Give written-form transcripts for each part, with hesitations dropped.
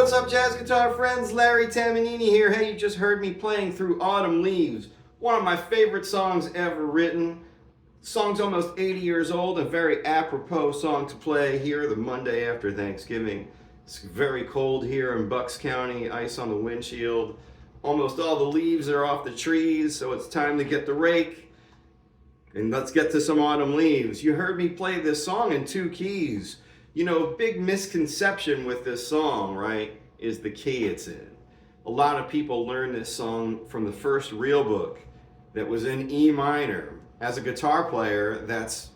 what's up, jazz guitar friends? Larry Tamanini here. Hey, you just heard me playing through Autumn Leaves, one of my favorite songs ever written. The song's almost 80 years old, a very apropos song to play here the Monday after Thanksgiving. It's very cold here in Bucks County, ice on the windshield. Almost all the leaves are off the trees, so it's time to get the rake. And let's get to some Autumn Leaves. You heard me play this song in two keys. You know, big misconception with this song, right, is the key it's in. A lot of people learn this song from the first real book that was in E minor. As a guitar player, that's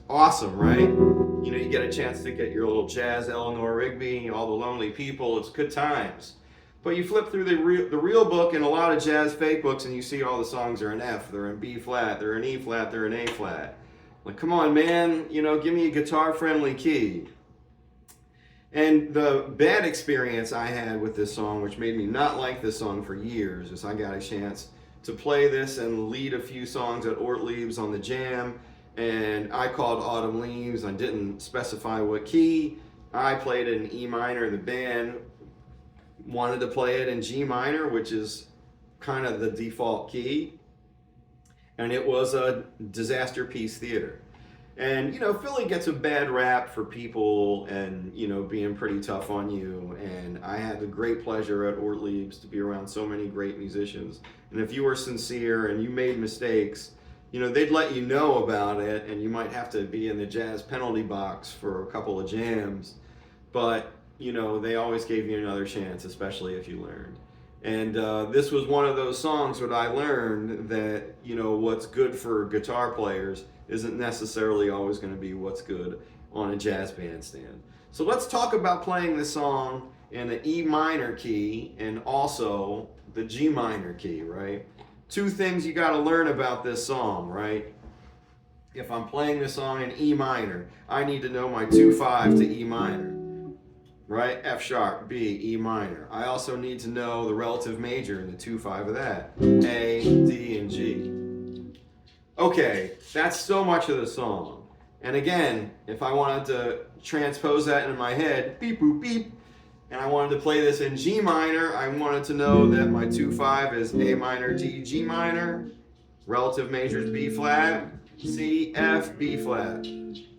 awesome, right? You know, you get a chance to get your little jazz Eleanor Rigby, All the Lonely People, it's good times. But you flip through the real book and a lot of jazz fake books and you see all the songs are in F, they're in B flat, they're in E flat, they're in A flat. Like, come on, man, you know, give me a guitar-friendly key. And the bad experience I had with this song, which made me not like this song for years, is I got a chance to play this and lead a few songs at Ortlieb's on the jam, and I called Autumn Leaves. I didn't specify what key. I played it in E minor. The band wanted to play it in G minor, which is kind of the default key. And it was a disaster piece theater. And, you know, Philly gets a bad rap for people and, you know, being pretty tough on you. And I had the great pleasure at Ortlieb's to be around so many great musicians. And if you were sincere and you made mistakes, you know, they'd let you know about it, and you might have to be in the jazz penalty box for a couple of jams. But, you know, they always gave you another chance, especially if you learned. And this was one of those songs that I learned that, you know, what's good for guitar players isn't necessarily always going to be what's good on a jazz bandstand. So let's talk about playing this song in the E minor key and also the G minor key, right? Two things you got to learn about this song, right? If I'm playing this song in E minor, I need to know my 2/5 to E minor. Right? F sharp, B, E minor. I also need to know the relative major in the 2/5 of that. A, D, and G. Okay, that's so much of the song. And again, if I wanted to transpose that in my head, beep, boop, beep, and I wanted to play this in G minor, I wanted to know that my 2/5 is A minor, D, G minor. Relative major is B flat, C, F, B flat.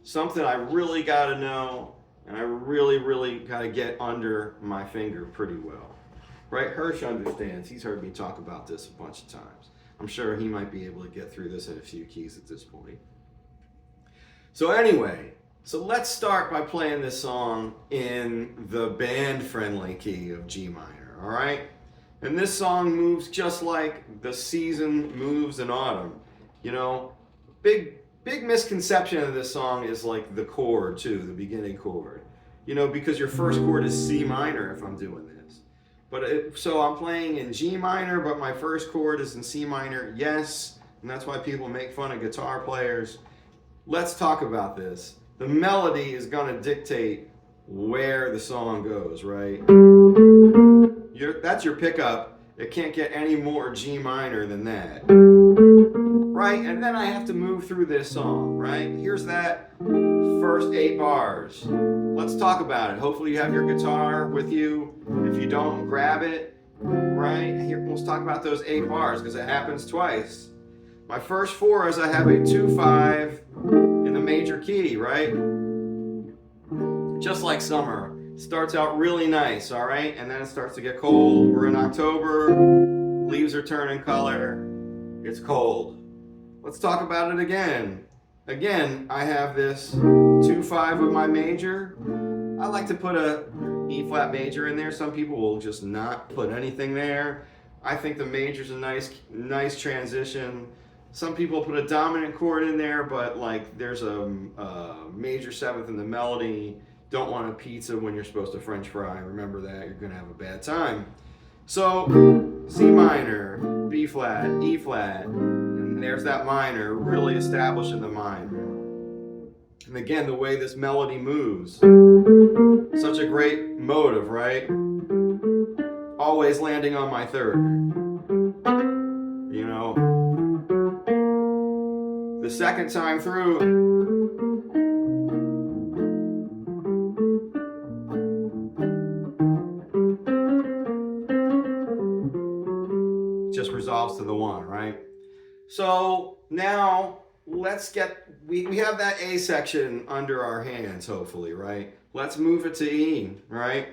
Something I really got to know. And I really got to get under my finger pretty well. Right? Hirsch understands. He's heard me talk about this a bunch of times. I'm sure he might be able to get through this in a few keys at this point. So anyway, so let's start by playing this song in the band-friendly key of G minor, all right? And this song moves just like the season moves in autumn. You know, big misconception of this song is like the chord too, the beginning chord. You know, because your first chord is C minor if I'm doing this. But so I'm playing in G minor, but my first chord is in C minor, yes. And that's why people make fun of guitar players. Let's talk about this. The melody is going to dictate where the song goes, right? That's your pickup. It can't get any more G minor than that. Right? And then I have to move through this song, right? Here's that first 8 bars. Let's talk about it. Hopefully you have your guitar with you. If you don't, grab it, right? Here, let's talk about those 8 bars because it happens twice. My first 4 is I have a 2/5 in the major key, right? Just like summer. Starts out really nice, all right? And then it starts to get cold. We're in October. Leaves are turning color. It's cold. Let's talk about it again. Again, I have this 2/5 of my major. I like to put a E flat major in there. Some people will just not put anything there. I think the major's a nice transition. Some people put a dominant chord in there, but like there's a major 7th in the melody. Don't want a pizza when you're supposed to French fry. Remember that, you're gonna have a bad time. So C minor, B flat, E flat, and there's that minor, really establishing the minor. And again, the way this melody moves, such a great motive, right? Always landing on my 3rd. You know, the second time through, off to the 1, right? So now let's get, we have that A section under our hands, hopefully, right? Let's move it to E, right?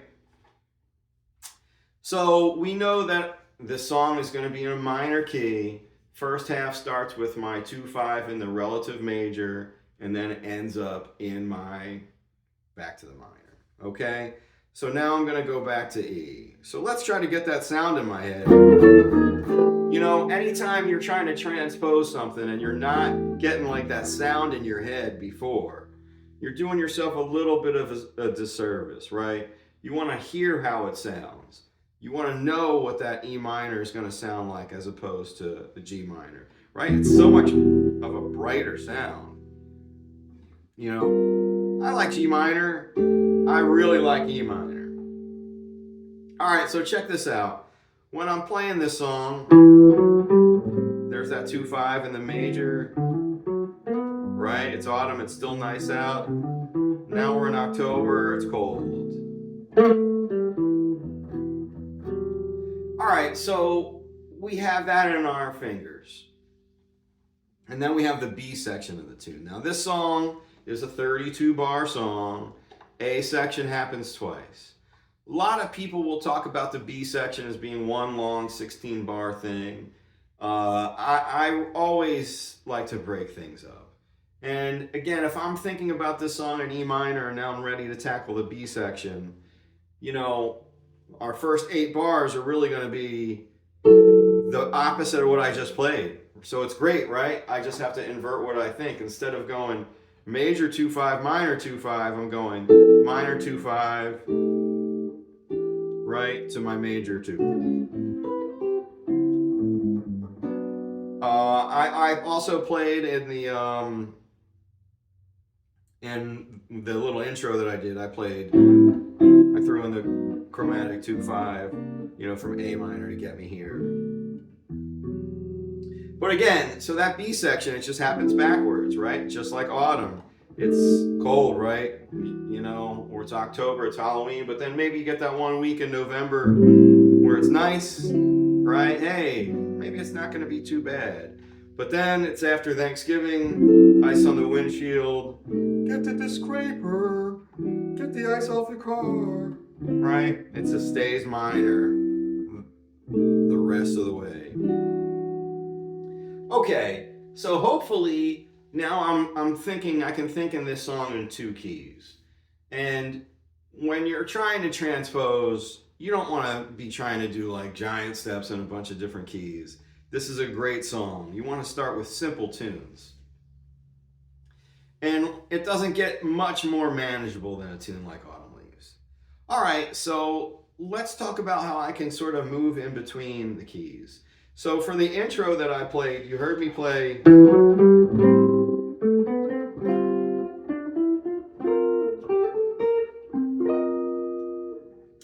So we know that this song is going to be in a minor key. First half starts with my 2-5 in the relative major, and then it ends up in my back to the minor, okay? So now I'm going to go back to E. So let's try to get that sound in my head. You know, anytime you're trying to transpose something and you're not getting like that sound in your head before, you're doing yourself a little bit of a disservice, right? You want to hear how it sounds. You want to know what that E minor is going to sound like as opposed to the G minor, right? It's so much of a brighter sound. You know, I like G minor. I really like E minor. All right, so check this out. When I'm playing this song, there's that 2-5 in the major, right? It's autumn, it's still nice out. Now we're in October, it's cold. All right, so we have that in our fingers. And then we have the B section of the tune. Now this song is a 32 bar song. A section happens twice. A lot of people will talk about the B section as being one long 16 bar thing. I always like to break things up. And again, if I'm thinking about this song in E minor and now I'm ready to tackle the B section, you know, our first 8 bars are really going to be the opposite of what I just played. So it's great, right? I just have to invert what I think. Instead of going major 2-5, minor 2-5, I'm going minor 2-5, right, to my major 2. I've also played in the little intro that I did. I threw in the chromatic 2-5, you know, from A minor to get me here. But again, so that B section, it just happens backwards, right? Just like autumn. It's cold, right? You know, or it's October, it's Halloween, but then maybe you get that 1 week in November where it's nice, right? Hey, maybe it's not going to be too bad. But then it's after Thanksgiving, ice on the windshield, get to the scraper, get the ice off the car, right? It just stays minor the rest of the way. Okay, so hopefully now I'm thinking I can think in this song in 2 keys. And when you're trying to transpose, you don't want to be trying to do like giant steps in a bunch of different keys. This is a great song. You want to start with simple tunes. And it doesn't get much more manageable than a tune like Autumn Leaves. All right, so let's talk about how I can sort of move in between the keys. So for the intro that I played, you heard me play.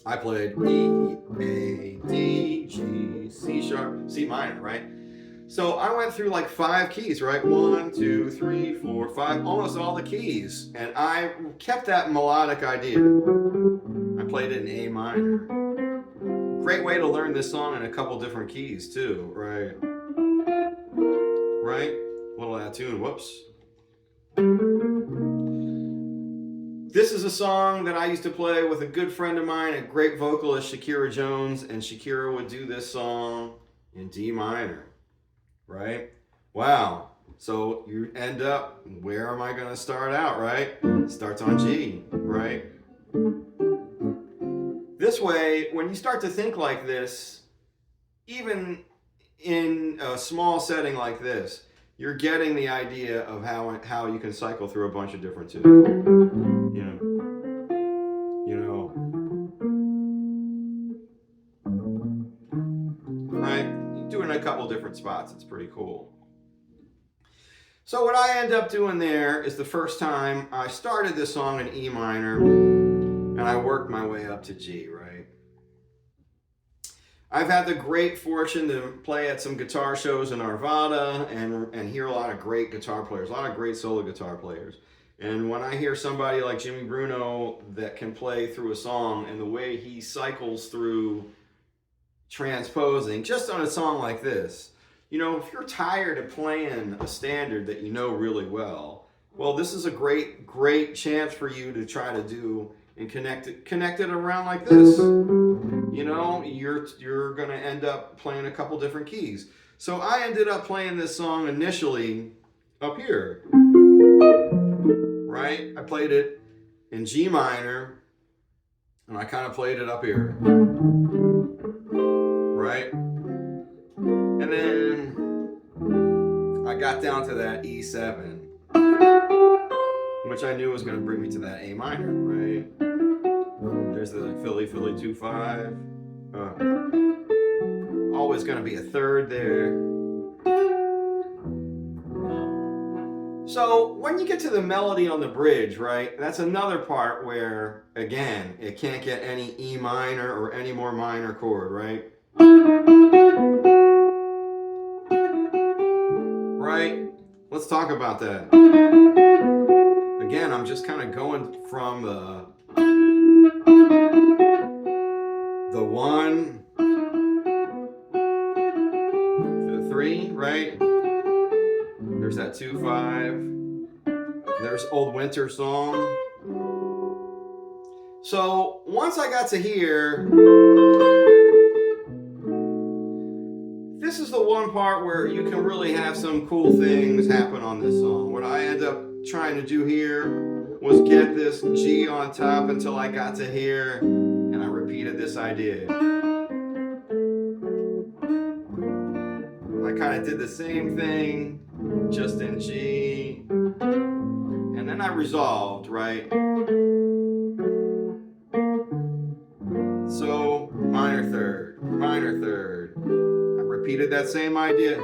I played E, A, D, G, C sharp, C minor, right? So I went through like 5 keys, right? 1, 2, 3, 4, 5, almost all the keys. And I kept that melodic idea. I played it in A minor. Great way to learn this song in a couple different keys too, right? Right? A little of that tune, whoops. This is a song that I used to play with a good friend of mine, a great vocalist, Shakira Jones, and Shakira would do this song in D minor, right? Wow. So you end up, where am I going to start out, right? It starts on G, right? This way, when you start to think like this, even in a small setting like this, you're getting the idea of how you can cycle through a bunch of different tunes. Right? You do it in a couple different spots. It's pretty cool. So what I end up doing there is the first time I started this song in E minor, and I worked my way up to G, right? I've had the great fortune to play at some guitar shows in Arvada and hear a lot of great guitar players, a lot of great solo guitar players. And when I hear somebody like Jimmy Bruno that can play through a song and the way he cycles through transposing, just on a song like this, You know, if you're tired of playing a standard that you know really well, well, this is a great chance for you to try to do and connect it around like this. You know, you're gonna end up playing a couple different keys. So I ended up playing this song initially up here, right? I played it in G minor, and I kind of played it up here, right? And then I got down to that E7, which I knew was going to bring me to that A minor, right? There's the Philly 2/5. Always going to be a third there. So when you get to the melody on the bridge, right, that's another part where, again, it can't get any E minor or any more minor chord, right? Right? Let's talk about that. Again, I'm just kind of going from the 1 to the 3, right? There's that 2/5. There's Old Winter Song. So once I got to here, this is the one part where you can really have some cool things happen on this song. What I end up trying to do here was get this G on top until I got to here, and I repeated this idea. I kind of did the same thing, just in G, and then I resolved, right? So minor third, minor third. I repeated that same idea.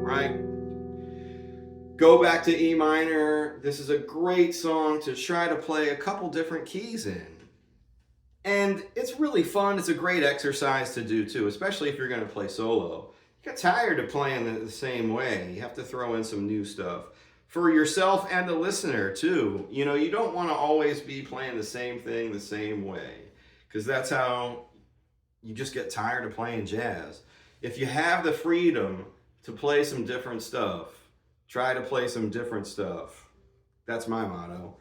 Right? Go back to E minor. This is a great song to try to play a couple different keys in. And it's really fun. It's a great exercise to do too, especially if you're going to play solo. You get tired of playing the same way. You have to throw in some new stuff. For yourself and the listener too. You know, you don't want to always be playing the same thing the same way, because that's how you just get tired of playing jazz. If you have the freedom to play some different stuff, try to play some different stuff. That's my motto.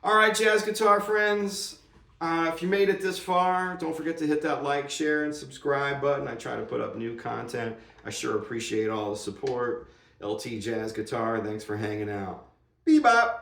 All right, jazz guitar friends. If you made it this far, don't forget to hit that like, share, and subscribe button. I try to put up new content. I sure appreciate all the support. LT Jazz Guitar, thanks for hanging out. Bebop!